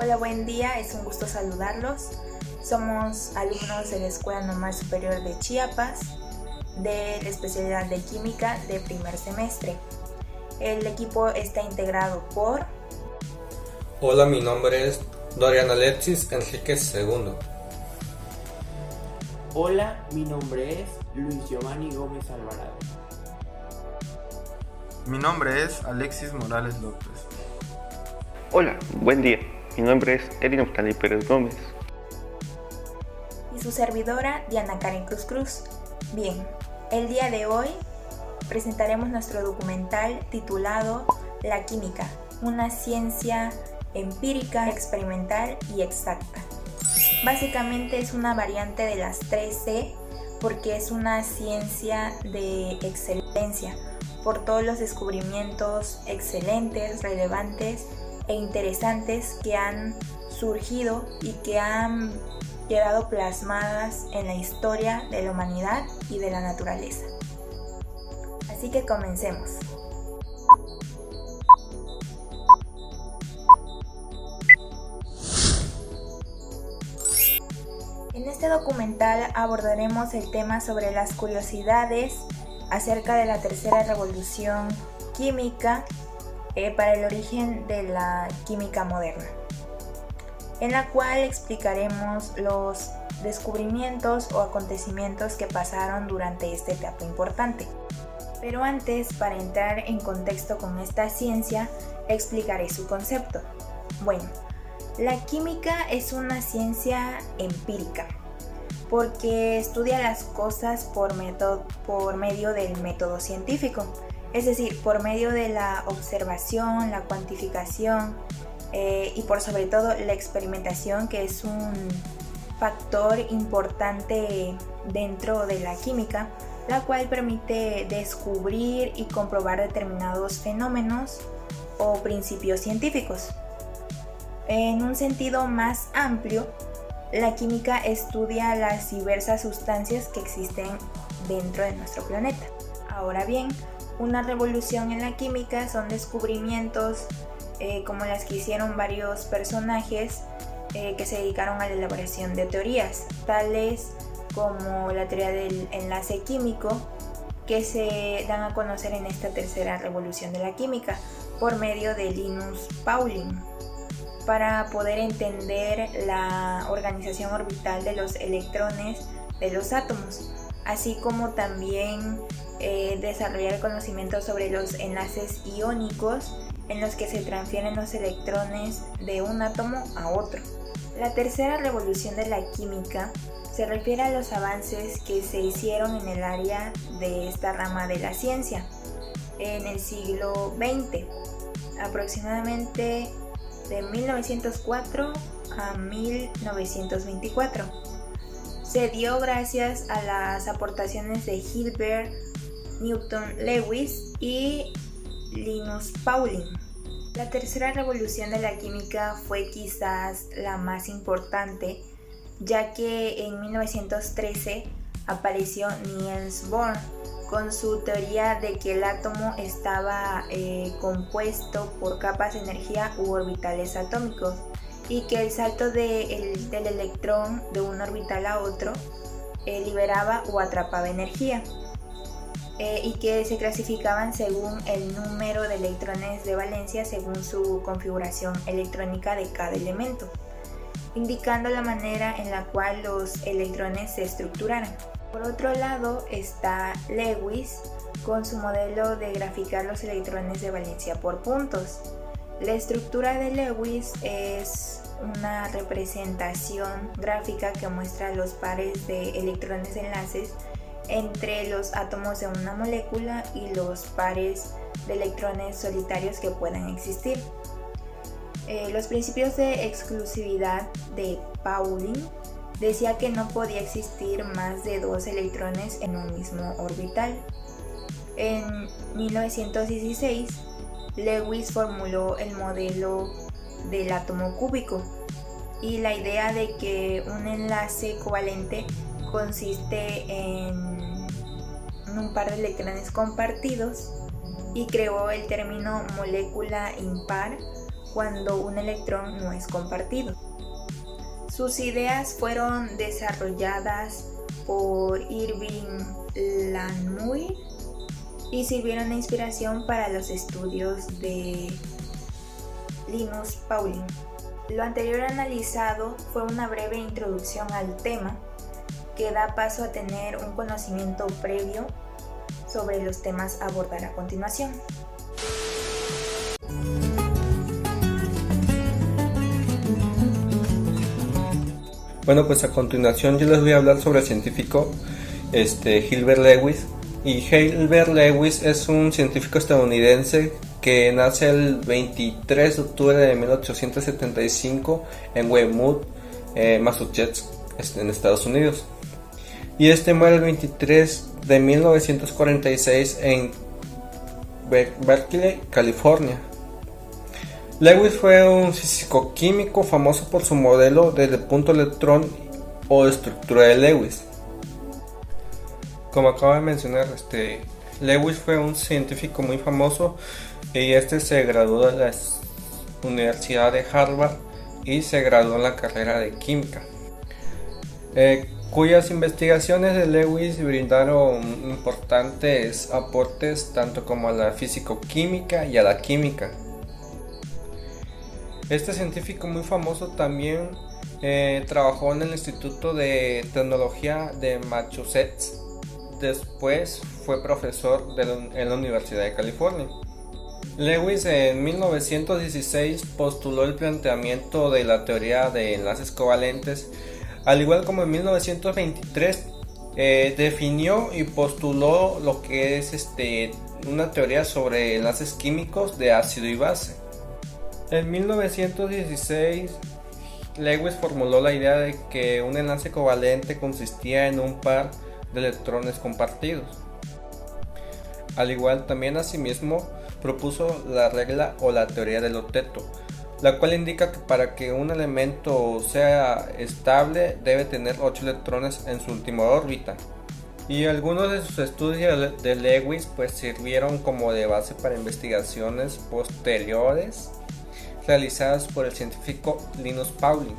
Hola, buen día, es un gusto saludarlos. Somos alumnos de la Escuela Normal Superior de Chiapas, de la especialidad de Química de primer semestre. El equipo está integrado por... Hola, mi nombre es Dorian Alexis Enríquez II. Hola, mi nombre es Luis Giovanni Gómez Alvarado. Mi nombre es Alexis Morales López. Hola, buen día. Mi nombre es Erin Oftali Pérez Gómez. Y su servidora, Diana Karen Cruz. Bien, el día de hoy presentaremos nuestro documental titulado La Química, una ciencia empírica, experimental y exacta. Básicamente es una variante de las 3C porque es una ciencia de excelencia por todos los descubrimientos excelentes, relevantes e interesantes que han surgido y que han quedado plasmadas en la historia de la humanidad y de la naturaleza. Así que comencemos. En este documental abordaremos el tema sobre las curiosidades acerca de la tercera revolución química para el origen de la química moderna, en la cual explicaremos los descubrimientos o acontecimientos que pasaron durante esta etapa importante. Pero antes, para entrar en contexto con esta ciencia, explicaré su concepto. Bueno, la química es una ciencia empírica, porque estudia las cosas por medio del método científico, es decir, por medio de la observación, la cuantificación y por sobre todo la experimentación, que es un factor importante dentro de la química, la cual permite descubrir y comprobar determinados fenómenos o principios científicos. En un sentido más amplio, la química estudia las diversas sustancias que existen dentro de nuestro planeta. Ahora bien, una revolución en la química son descubrimientos como las que hicieron varios personajes que se dedicaron a la elaboración de teorías, tales como la teoría del enlace químico, que se dan a conocer en esta tercera revolución de la química por medio de Linus Pauling, para poder entender la organización orbital de los electrones de los átomos, así como también desarrollar conocimiento sobre los enlaces iónicos en los que se transfieren los electrones de un átomo a otro. La tercera revolución de la química se refiere a los avances que se hicieron en el área de esta rama de la ciencia en el siglo XX, aproximadamente de 1904 a 1924. Se dio gracias a las aportaciones de Hilbert, Newton Lewis y Linus Pauling. La tercera revolución de la química fue quizás la más importante, ya que en 1913 apareció Niels Bohr con su teoría de que el átomo estaba compuesto por capas de energía u orbitales atómicos y que el salto del electrón de un orbital a otro liberaba o atrapaba energía, y que se clasificaban según el número de electrones de valencia según su configuración electrónica de cada elemento, indicando la manera en la cual los electrones se estructuraran. Por otro lado está Lewis con su modelo de graficar los electrones de valencia por puntos. La estructura de Lewis es una representación gráfica que muestra los pares de electrones de enlaces entre los átomos de una molécula y los pares de electrones solitarios que puedan existir. Los principios de exclusividad de Pauling decía que no podía existir más de dos electrones en un mismo orbital. En 1916, Lewis formuló el modelo del átomo cúbico y la idea de que un enlace covalente consiste en un par de electrones compartidos, y creó el término molécula impar cuando un electrón no es compartido. Sus ideas fueron desarrolladas por Irving Langmuir y sirvieron de inspiración para los estudios de Linus Pauling. Lo anterior analizado fue una breve introducción al tema que da paso a tener un conocimiento previo sobre los temas a abordar a continuación. Bueno, pues a continuación yo les voy a hablar sobre el científico Gilbert Lewis. Y Gilbert Lewis es un científico estadounidense que nace el 23 de octubre de 1875 en Weymouth, Massachusetts, en Estados Unidos. Y muere el 23 de 1946 en Berkeley, California. Lewis fue un físico-químico famoso por su modelo de punto electrón o estructura de Lewis. Como acabo de mencionar, Lewis fue un científico muy famoso y se graduó de la Universidad de Harvard y se graduó en la carrera de química, cuyas investigaciones de Lewis brindaron importantes aportes tanto como a la físico-química y a la química. Este científico muy famoso también trabajó en el Instituto de Tecnología de Massachusetts. Después fue profesor en la Universidad de California. Lewis en 1916 postuló el planteamiento de la teoría de enlaces covalentes, al igual como en 1923 definió y postuló lo que es una teoría sobre enlaces químicos de ácido y base. En 1916 Lewis formuló la idea de que un enlace covalente consistía en un par de electrones compartidos. Al igual también asimismo propuso la regla o la teoría del octeto, la cual indica que para que un elemento sea estable debe tener 8 electrones en su última órbita. Y algunos de sus estudios de Lewis sirvieron como de base para investigaciones posteriores realizadas por el científico Linus Pauling.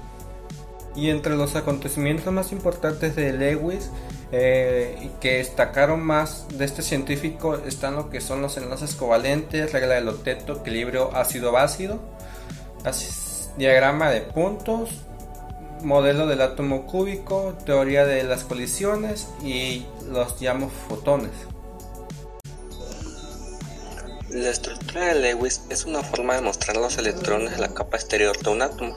Y entre los acontecimientos más importantes de Lewis que destacaron más de este científico están lo que son los enlaces covalentes, regla del octeto, equilibrio ácido-bácido, diagrama de puntos, modelo del átomo cúbico, teoría de las colisiones y los llamados fotones. La estructura de Lewis es una forma de mostrar los electrones en la capa exterior de un átomo.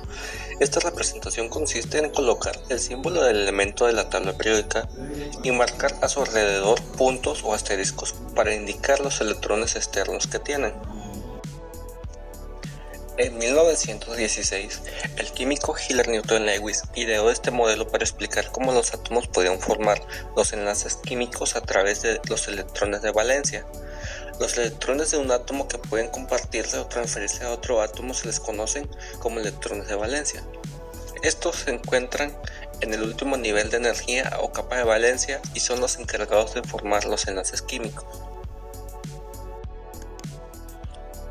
Esta representación consiste en colocar el símbolo del elemento de la tabla periódica y marcar a su alrededor puntos o asteriscos para indicar los electrones externos que tienen. En 1916, el químico Gilbert Newton Lewis ideó este modelo para explicar cómo los átomos podían formar los enlaces químicos a través de los electrones de valencia. Los electrones de un átomo que pueden compartirse o transferirse a otro átomo se les conocen como electrones de valencia. Estos se encuentran en el último nivel de energía o capa de valencia y son los encargados de formar los enlaces químicos.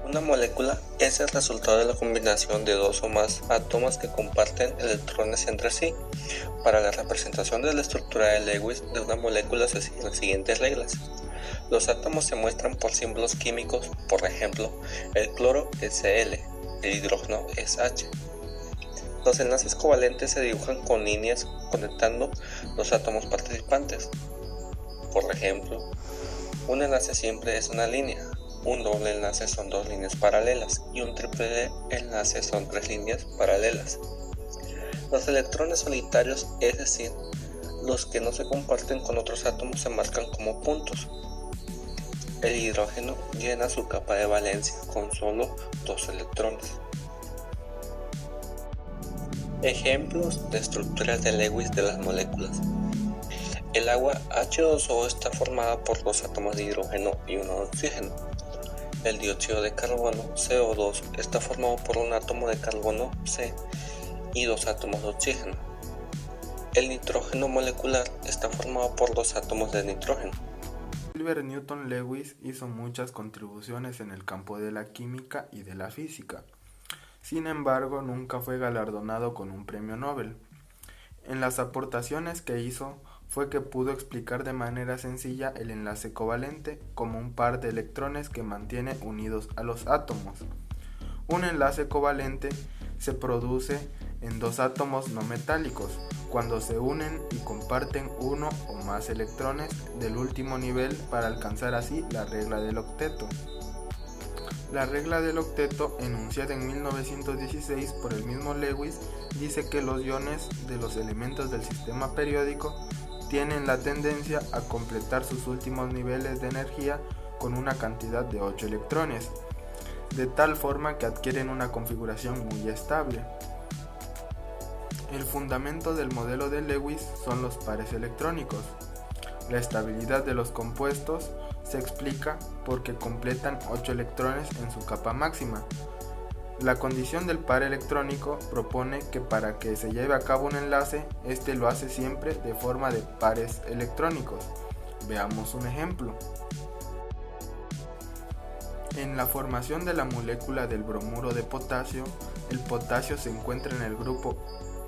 Una molécula es el resultado de la combinación de dos o más átomos que comparten electrones entre sí. Para la representación de la estructura de Lewis de una molécula se siguen las siguientes reglas. Los átomos se muestran por símbolos químicos, por ejemplo, el cloro es Cl, el hidrógeno es H. Los enlaces covalentes se dibujan con líneas conectando los átomos participantes. Por ejemplo, un enlace simple es una línea, un doble enlace son dos líneas paralelas y un triple enlace son tres líneas paralelas. Los electrones solitarios, es decir, los que no se comparten con otros átomos, se marcan como puntos. El hidrógeno llena su capa de valencia con solo 2 electrones. Ejemplos de estructuras de Lewis de las moléculas. El agua H2O está formada por 2 átomos de hidrógeno y 1 de oxígeno. El dióxido de carbono, CO2, está formado por un átomo de carbono, C, y 2 átomos de oxígeno. El nitrógeno molecular está formado por 2 átomos de nitrógeno. Gilbert Newton Lewis hizo muchas contribuciones en el campo de la química y de la física. Sin embargo, nunca fue galardonado con un premio Nobel. En las aportaciones que hizo fue que pudo explicar de manera sencilla el enlace covalente como un par de electrones que mantiene unidos a los átomos. Un enlace covalente se produce en dos átomos no metálicos cuando se unen y comparten uno o más electrones del último nivel para alcanzar así la regla del octeto. La regla del octeto, enunciada en 1916 por el mismo Lewis, dice que los iones de los elementos del sistema periódico tienen la tendencia a completar sus últimos niveles de energía con una cantidad de 8 electrones, de tal forma que adquieren una configuración muy estable. El fundamento del modelo de Lewis son los pares electrónicos. La estabilidad de los compuestos se explica porque completan 8 electrones en su capa máxima. La condición del par electrónico propone que para que se lleve a cabo un enlace, este lo hace siempre de forma de pares electrónicos. Veamos un ejemplo. En la formación de la molécula del bromuro de potasio, el potasio se encuentra en el grupo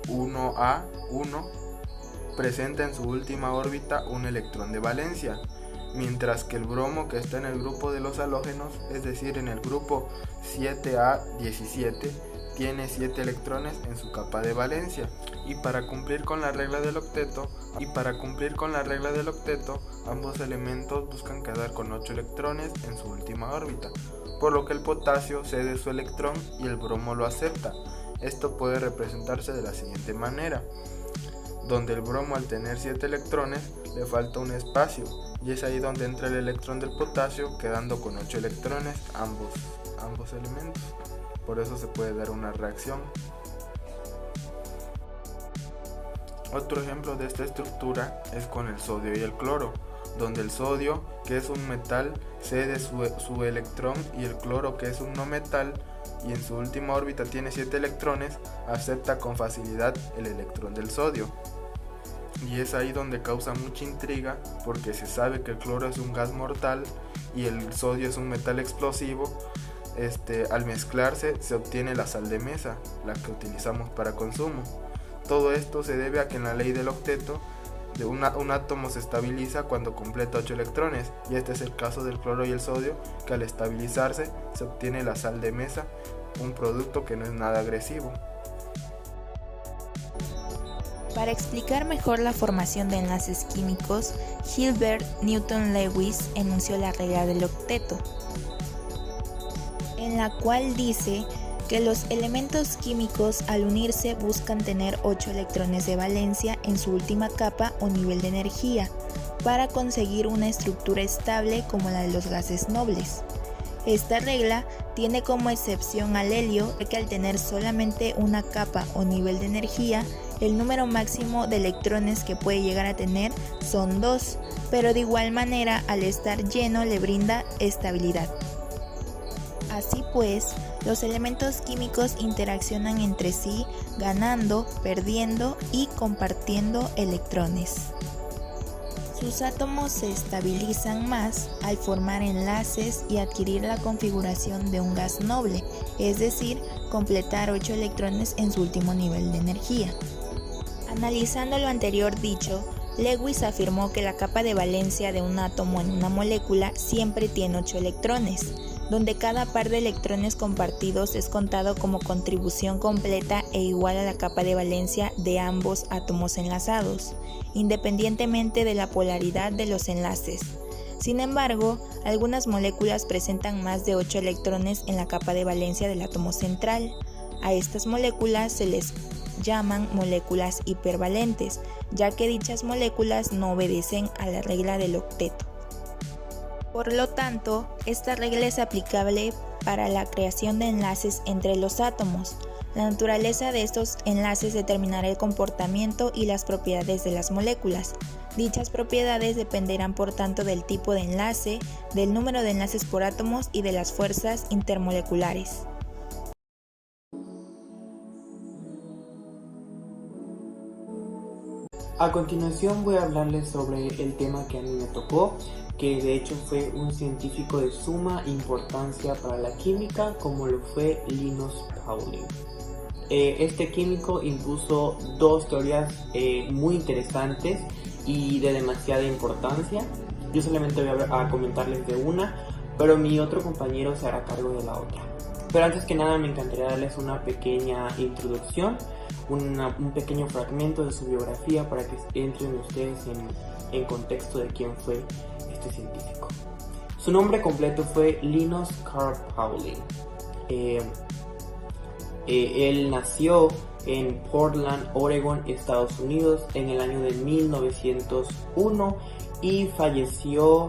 1A1, presenta en su última órbita un electrón de valencia, mientras que el bromo, que está en el grupo de los halógenos, es decir, en el grupo 7A17, tiene 7 electrones en su capa de valencia. Y para cumplir con la regla del octeto, ambos elementos buscan quedar con 8 electrones en su última órbita, por lo que el potasio cede su electrón y el bromo lo acepta. Esto puede representarse de la siguiente manera, donde el bromo, al tener 7 electrones, le falta un espacio, y es ahí donde entra el electrón del potasio, quedando con 8 electrones ambos elementos. Por eso se puede dar una reacción. Otro ejemplo de esta estructura es con el sodio y el cloro, donde el sodio, que es un metal, cede su electrón, y el cloro, que es un no metal y en su última órbita tiene 7 electrones, acepta con facilidad el electrón del sodio. Y es ahí donde causa mucha intriga, porque se sabe que el cloro es un gas mortal y el sodio es un metal explosivo. Al mezclarse se obtiene la sal de mesa, la que utilizamos para consumo. Todo esto se debe a que en la ley del octeto un átomo se estabiliza cuando completa 8 electrones, y este es el caso del cloro y el sodio, que al estabilizarse se obtiene la sal de mesa, un producto que no es nada agresivo. Para explicar mejor la formación de enlaces químicos, Gilbert Newton Lewis enunció la regla del octeto, en la cual dice que los elementos químicos al unirse buscan tener 8 electrones de valencia en su última capa o nivel de energía para conseguir una estructura estable como la de los gases nobles. Esta regla tiene como excepción al helio, ya que al tener solamente una capa o nivel de energía, el número máximo de electrones que puede llegar a tener son 2, pero de igual manera al estar lleno le brinda estabilidad. Así pues, los elementos químicos interaccionan entre sí, ganando, perdiendo y compartiendo electrones. Sus átomos se estabilizan más al formar enlaces y adquirir la configuración de un gas noble, es decir, completar 8 electrones en su último nivel de energía. Analizando lo anterior dicho, Lewis afirmó que la capa de valencia de un átomo en una molécula siempre tiene 8 electrones, donde cada par de electrones compartidos es contado como contribución completa e igual a la capa de valencia de ambos átomos enlazados, independientemente de la polaridad de los enlaces. Sin embargo, algunas moléculas presentan más de 8 electrones en la capa de valencia del átomo central. A estas moléculas se les llaman moléculas hipervalentes, ya que dichas moléculas no obedecen a la regla del octeto. Por lo tanto, esta regla es aplicable para la creación de enlaces entre los átomos. La naturaleza de estos enlaces determinará el comportamiento y las propiedades de las moléculas. Dichas propiedades dependerán por tanto del tipo de enlace, del número de enlaces por átomos y de las fuerzas intermoleculares. A continuación voy a hablarles sobre el tema que a mí me tocó, que de hecho fue un científico de suma importancia para la química, como lo fue Linus Pauling. Este químico impuso dos teorías muy interesantes y de demasiada importancia. Yo solamente voy a comentarles de una, pero mi otro compañero se hará cargo de la otra. Pero antes que nada me encantaría darles una pequeña introducción, un pequeño fragmento de su biografía para que entren ustedes en contexto de quién fue este científico. Su nombre completo fue Linus Carl Pauling. Él nació en Portland, Oregon, Estados Unidos en el año de 1901 y falleció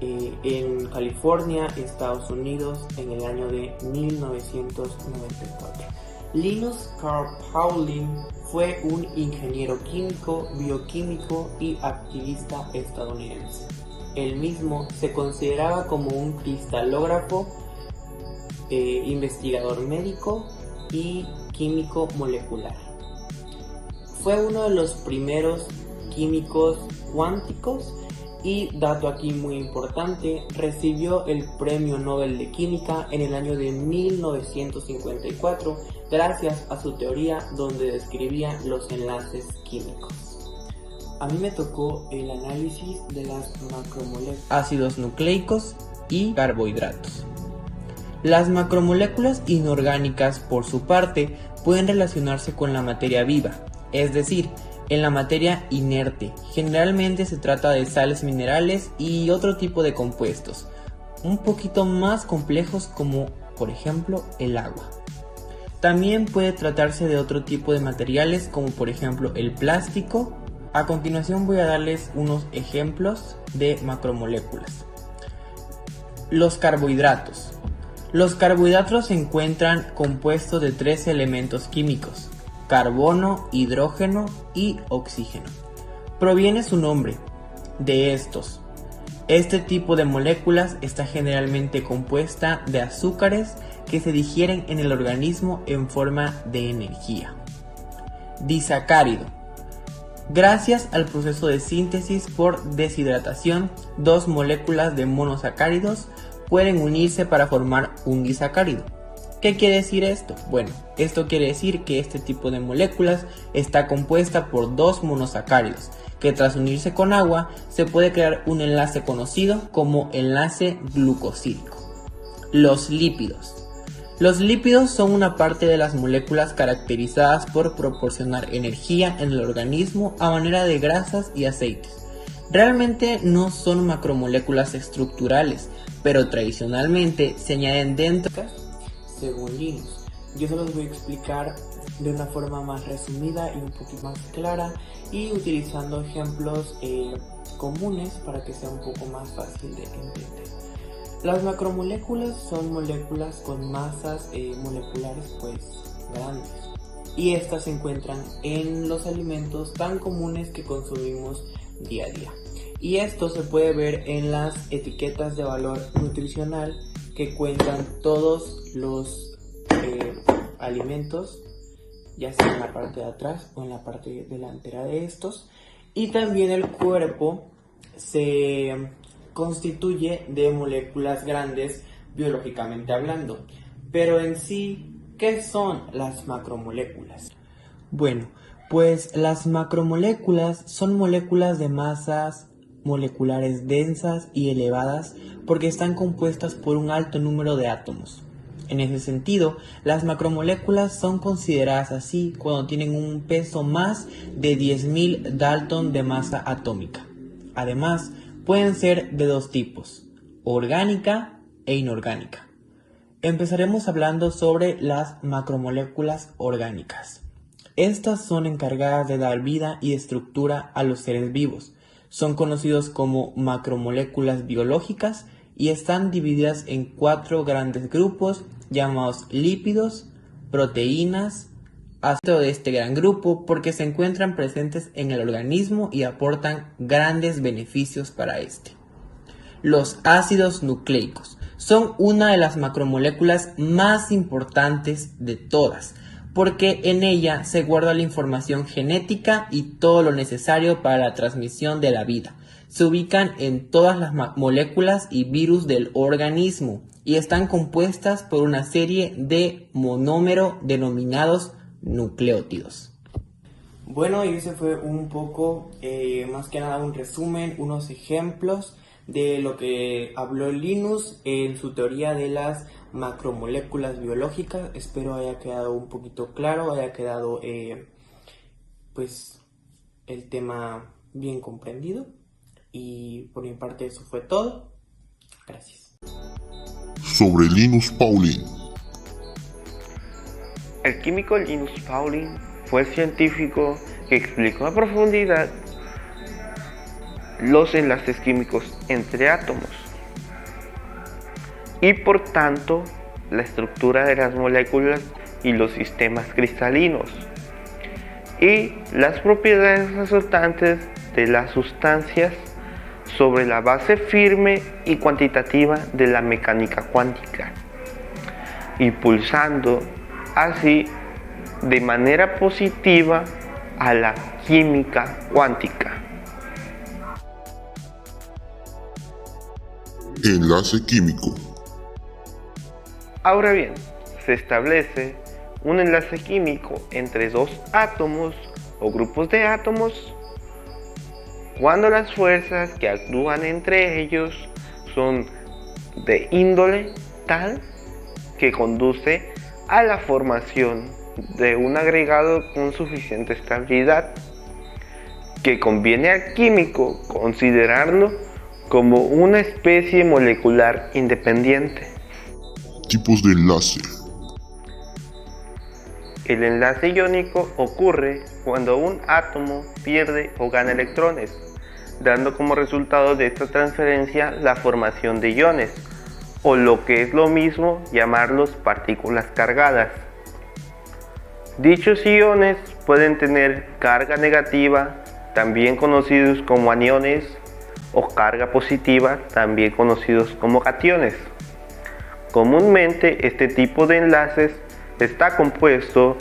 en California, Estados Unidos en el año de 1994. Linus Carl Pauling fue un ingeniero químico, bioquímico y activista estadounidense. Él mismo se consideraba como un cristalógrafo, investigador médico y químico molecular. Fue uno de los primeros químicos cuánticos y, dato aquí muy importante, recibió el Premio Nobel de Química en el año de 1954 gracias a su teoría donde describía los enlaces químicos. A mí me tocó el análisis de las macromoléculas, ácidos nucleicos y carbohidratos. Las macromoléculas inorgánicas, por su parte, pueden relacionarse con la materia viva, es decir, en la materia inerte. Generalmente se trata de sales minerales y otro tipo de compuestos, un poquito más complejos como, por ejemplo, el agua. También puede tratarse de otro tipo de materiales como, por ejemplo, el plástico. A continuación voy a darles unos ejemplos de macromoléculas. Los carbohidratos. Los carbohidratos se encuentran compuestos de tres elementos químicos: carbono, hidrógeno y oxígeno. Proviene su nombre de estos. Este tipo de moléculas está generalmente compuesta de azúcares que se digieren en el organismo en forma de energía. Disacárido. Gracias al proceso de síntesis por deshidratación, dos moléculas de monosacáridos pueden unirse para formar un disacárido. ¿Qué quiere decir esto? Bueno, esto quiere decir que este tipo de moléculas está compuesta por dos monosacáridos, que tras unirse con agua se puede crear un enlace conocido como enlace glucosídico. Los lípidos. Los lípidos son una parte de las moléculas caracterizadas por proporcionar energía en el organismo a manera de grasas y aceites. Realmente no son macromoléculas estructurales, pero tradicionalmente se añaden dentro. Según Linus, yo se los voy a explicar de una forma más resumida y un poquito más clara y utilizando ejemplos comunes para que sea un poco más fácil de entender. Las macromoléculas son moléculas con masas moleculares grandes y estas se encuentran en los alimentos tan comunes que consumimos día a día. Y esto se puede ver en las etiquetas de valor nutricional que cuentan todos los alimentos, ya sea en la parte de atrás o en la parte delantera de estos. Y también el cuerpo se constituye de moléculas grandes biológicamente hablando. Pero en sí, ¿qué son las macromoléculas? Bueno, pues las macromoléculas son moléculas de masas moleculares densas y elevadas porque están compuestas por un alto número de átomos. En ese sentido, las macromoléculas son consideradas así cuando tienen un peso más de 10.000 Dalton de masa atómica. Además, pueden ser de dos tipos, orgánica e inorgánica. Empezaremos hablando sobre las macromoléculas orgánicas. Estas son encargadas de dar vida y estructura a los seres vivos. Son conocidos como macromoléculas biológicas y están divididas en 4 grandes grupos llamados lípidos, proteínas, ácido de este gran grupo porque se encuentran presentes en el organismo y aportan grandes beneficios para este. Los ácidos nucleicos son una de las macromoléculas más importantes de todas porque en ella se guarda la información genética y todo lo necesario para la transmisión de la vida. Se ubican en todas las moléculas y virus del organismo y están compuestas por una serie de monómeros denominados nucleótidos. Bueno, y ese fue un poco, más que nada un resumen, unos ejemplos de lo que habló Linus en su teoría de las macromoléculas biológicas. Espero haya quedado un poquito claro, haya quedado pues el tema bien comprendido. Y por mi parte eso fue todo. Gracias. Sobre Linus Pauling. El químico Linus Pauling fue el científico que explicó a profundidad los enlaces químicos entre átomos y por tanto la estructura de las moléculas y los sistemas cristalinos y las propiedades resultantes de las sustancias sobre la base firme y cuantitativa de la mecánica cuántica, impulsando así de manera positiva a la química cuántica. Enlace químico. Ahora bien, se establece un enlace químico entre dos átomos o grupos de átomos cuando las fuerzas que actúan entre ellos son de índole tal que conduce a la formación de un agregado con suficiente estabilidad, que conviene al químico considerarlo como una especie molecular independiente. Tipos de enlace. El enlace iónico ocurre cuando un átomo pierde o gana electrones, dando como resultado de esta transferencia la formación de iones, o lo que es lo mismo llamarlos partículas cargadas. Dichos iones pueden tener carga negativa, también conocidos como aniones, o carga positiva, también conocidos como cationes. Comúnmente este tipo de enlaces está compuesto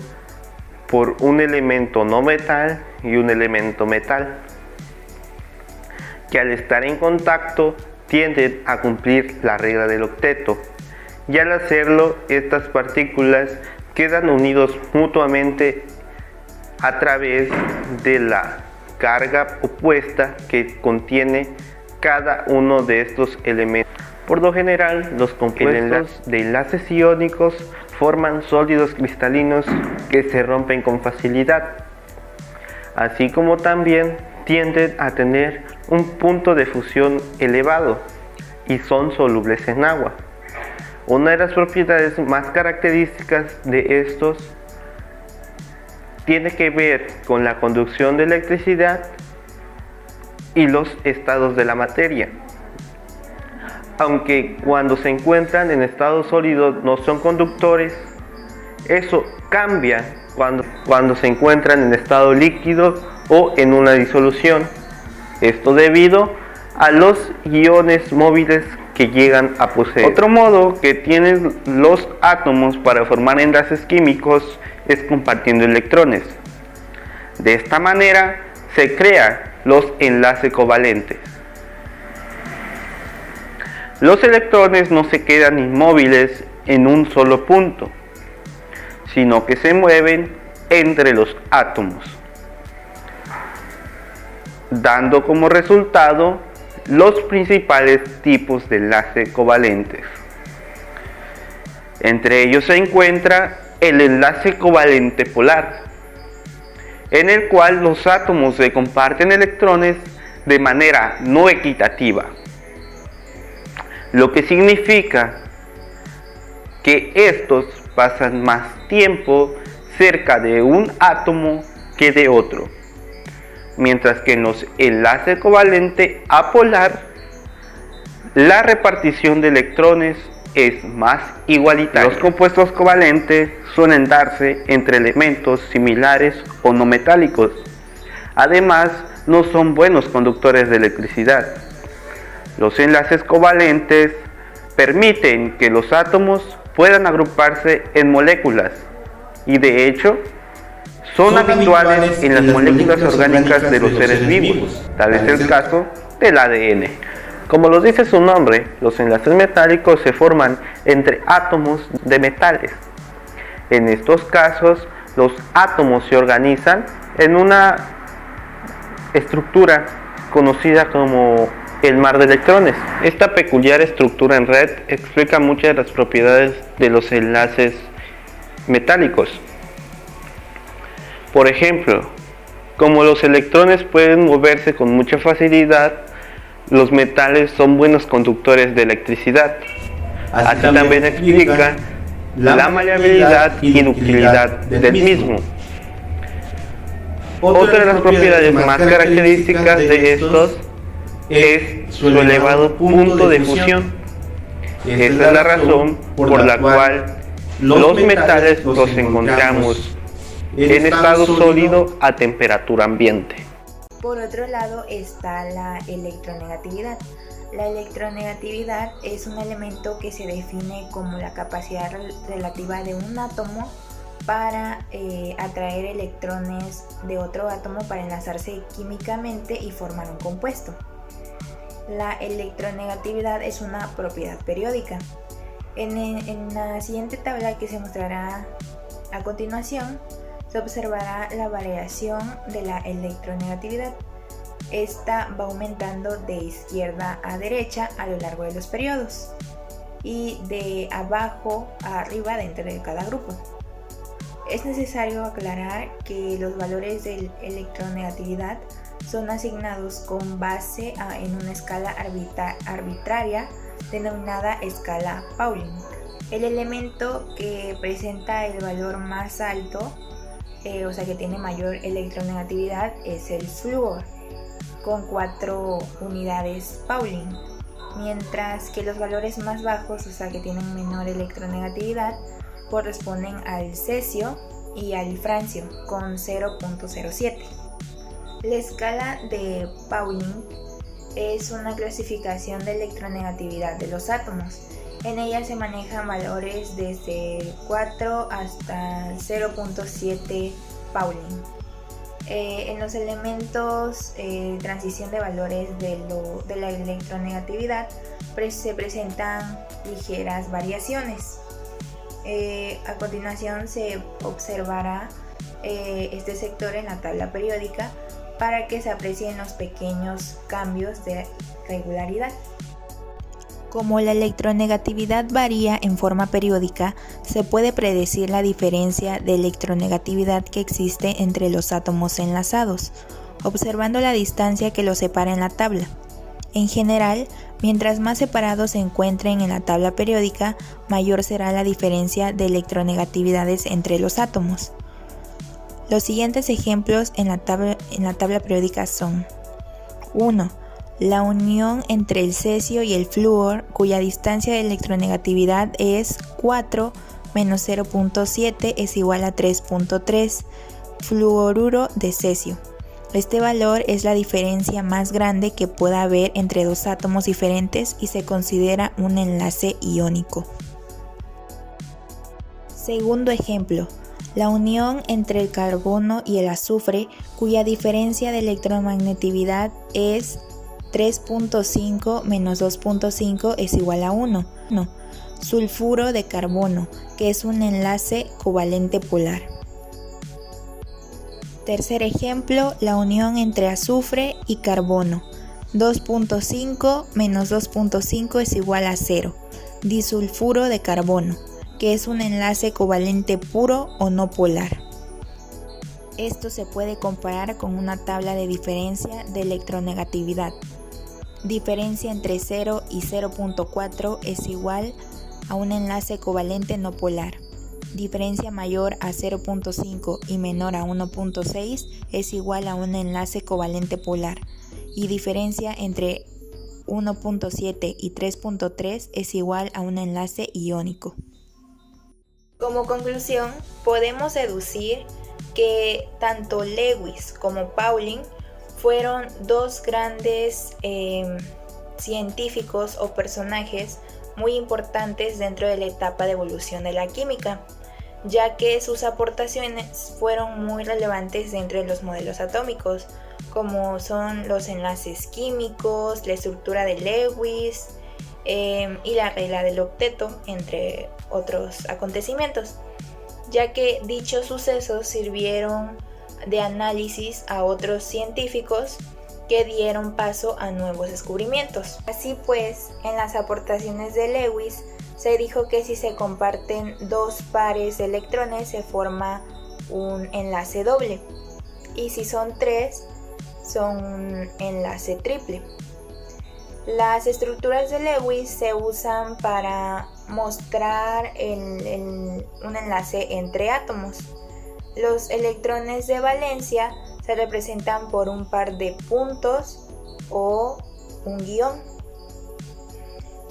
por un elemento no metal y un elemento metal, que al estar en contacto tienden a cumplir la regla del octeto, y al hacerlo estas partículas quedan unidos mutuamente a través de la carga opuesta que contiene cada uno de estos elementos. Por lo general, los compuestos de enlaces iónicos forman sólidos cristalinos que se rompen con facilidad, así como también tienden a tener un punto de fusión elevado y son solubles en agua. Una de las propiedades más características de estos tiene que ver con la conducción de electricidad y los estados de la materia. Aunque cuando se encuentran en estado sólido no son conductores, eso cambia cuando se encuentran en estado líquido o en una disolución. Esto debido a los iones móviles que llegan a poseer. Otro modo que tienen los átomos para formar enlaces químicos es compartiendo electrones. De esta manera se crean los enlaces covalentes. Los electrones no se quedan inmóviles en un solo punto, sino que se mueven entre los átomos, dando como resultado los principales tipos de enlace covalentes. Entre ellos se encuentra el enlace covalente polar, en el cual los átomos se comparten electrones de manera no equitativa, lo que significa que estos pasan más tiempo cerca de un átomo que de otro, mientras que en los enlaces covalente apolar la repartición de electrones es más igualitaria. Los compuestos covalentes suelen darse entre elementos similares o no metálicos. Además, no son buenos conductores de electricidad. Los enlaces covalentes permiten que los átomos puedan agruparse en moléculas y de hecho son habituales en las moléculas orgánicas de los seres vivos, tal es el caso del ADN. Como lo dice su nombre, los enlaces metálicos se forman entre átomos de metales. En estos casos, los átomos se organizan en una estructura conocida como el mar de electrones. Esta peculiar estructura en red explica muchas de las propiedades de los enlaces metálicos. Por ejemplo, como los electrones pueden moverse con mucha facilidad, los metales son buenos conductores de electricidad. Así también explica la maleabilidad y ductilidad del mismo. Otra de las propiedades más características de estos es su elevado punto de fusión. Esa es la razón por la cual los metales los encontramos en estado sólido a temperatura ambiente. Por otro lado está la electronegatividad. La electronegatividad es un elemento que se define como la capacidad relativa de un átomo para atraer electrones de otro átomo para enlazarse químicamente y formar un compuesto. La electronegatividad es una propiedad periódica. En la siguiente tabla que se mostrará a continuación, se observará la variación de la electronegatividad. Esta va aumentando de izquierda a derecha a lo largo de los periodos y de abajo a arriba dentro de cada grupo. Es necesario aclarar que los valores de electronegatividad son asignados con base en una escala arbitraria denominada escala Pauling. El elemento que presenta el valor más alto, o sea que tiene mayor electronegatividad, es el flúor, con 4 unidades Pauling, mientras que los valores más bajos, o sea que tienen menor electronegatividad, corresponden al cesio y al francio, con 0.07. La escala de Pauling es una clasificación de electronegatividad de los átomos. En ella se manejan valores desde 4 hasta 0.7 Pauling. En los elementos transición de valores de la electronegatividad se presentan ligeras variaciones. A continuación se observará este sector en la tabla periódica para que se aprecien los pequeños cambios de regularidad. Como la electronegatividad varía en forma periódica, se puede predecir la diferencia de electronegatividad que existe entre los átomos enlazados, observando la distancia que los separa en la tabla. En general, mientras más separados se encuentren en la tabla periódica, mayor será la diferencia de electronegatividades entre los átomos. Los siguientes ejemplos en la tabla periódica son: 1. La unión entre el cesio y el flúor, cuya distancia de electronegatividad es 4 menos 0.7 es igual a 3.3 fluoruro de cesio. Este valor es la diferencia más grande que pueda haber entre dos átomos diferentes y se considera un enlace iónico. Segundo ejemplo, la unión entre el carbono y el azufre, cuya diferencia de electronegatividad es 3.5 menos 2.5 es igual a 1. Sulfuro de carbono, que es un enlace covalente polar. Tercer ejemplo, la unión entre azufre y carbono. 2.5 menos 2.5 es igual a 0. Disulfuro de carbono, que es un enlace covalente puro o no polar. Esto se puede comparar con una tabla de diferencia de electronegatividad. Diferencia entre 0 y 0.4 es igual a un enlace covalente no polar. Diferencia mayor a 0.5 y menor a 1.6 es igual a un enlace covalente polar. Y diferencia entre 1.7 y 3.3 es igual a un enlace iónico. Como conclusión, podemos deducir que tanto Lewis como Pauling fueron dos grandes científicos o personajes muy importantes dentro de la etapa de evolución de la química. ya que sus aportaciones fueron muy relevantes dentro de los modelos atómicos, como son los enlaces químicos, la estructura de Lewis y la regla del octeto, entre otros acontecimientos, ya que dichos sucesos sirvieron de análisis a otros científicos que dieron paso a nuevos descubrimientos. Así pues, en las aportaciones de Lewis se dijo que si se comparten dos pares de electrones se forma un enlace doble, y si son tres son un enlace triple. Las estructuras de Lewis se usan para mostrar un enlace entre átomos. Los electrones de valencia se representan por un par de puntos o un guión.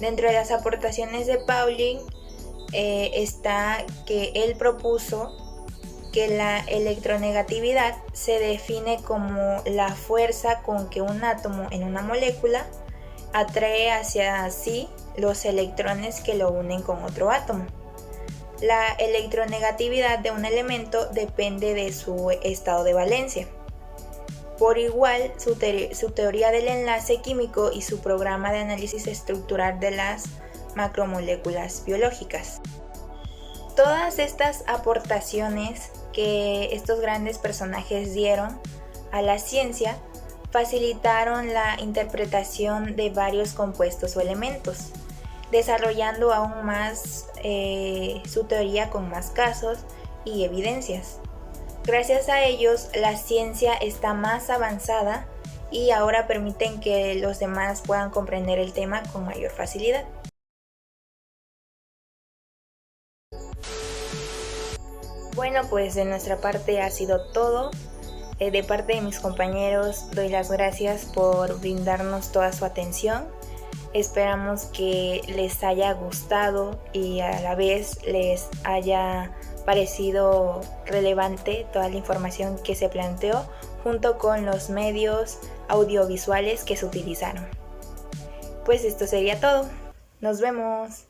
Dentro de las aportaciones de Pauling está que él propuso que la electronegatividad se define como la fuerza con que un átomo en una molécula atrae hacia sí los electrones que lo unen con otro átomo. La electronegatividad de un elemento depende de su estado de valencia. Por igual, su teoría del enlace químico y su programa de análisis estructural de las macromoléculas biológicas. Todas estas aportaciones que estos grandes personajes dieron a la ciencia facilitaron la interpretación de varios compuestos o elementos, desarrollando aún más su teoría con más casos y evidencias. Gracias a ellos, la ciencia está más avanzada y ahora permiten que los demás puedan comprender el tema con mayor facilidad. Bueno, pues de nuestra parte ha sido todo. De parte de mis compañeros doy las gracias por brindarnos toda su atención. Esperamos que les haya gustado y a la vez les haya parecido relevante toda la información que se planteó junto con los medios audiovisuales que se utilizaron. Pues esto sería todo. Nos vemos.